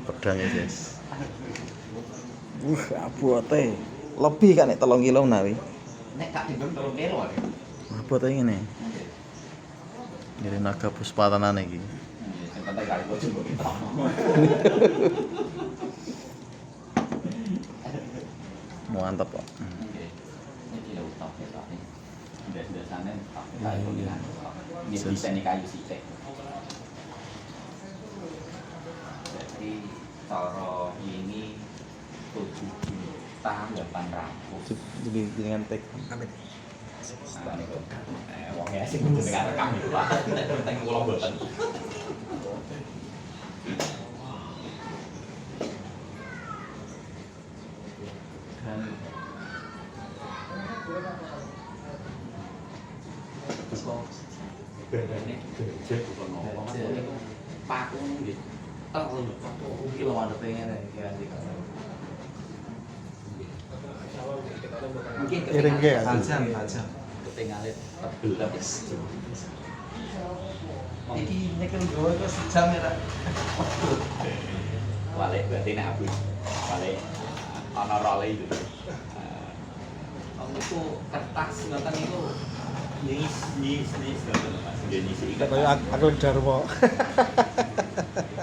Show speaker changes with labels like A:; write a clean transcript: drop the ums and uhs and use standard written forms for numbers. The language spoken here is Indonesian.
A: Pedangnya guys. Abote. Lebih kan nek 3 kilo menawi.
B: Nek gak timbang 3 kilo.
A: Abote ngene. Ngene naga puspatanan iki.
B: Sing penting gak kok jumbo kita.
A: Mantap kok.
B: Iki lho top ya tapi. Biasa-biasane tak kayu kuningan. Ini desain kayu sithik. Jadi cara ini 7.800.000.
A: Jadi dengan tek.
B: Wong ya sing dengan rekam itu Pak. Penting kula mboten. Dan bedane gede bukan ngomong. Paku nggih. Kilo ada pengen ya nanti. Mungkin
A: Iring ge ya.
B: tajam. Ketinggalan tebel wis. Iki nyekel gowo kok sejam ya, Pak. Wale berarti nek habis. Wale ana role itu. Itu kertas ngoten niku nis ngoten Mas. Nggih nis iki.
C: Kayak aku Darmo.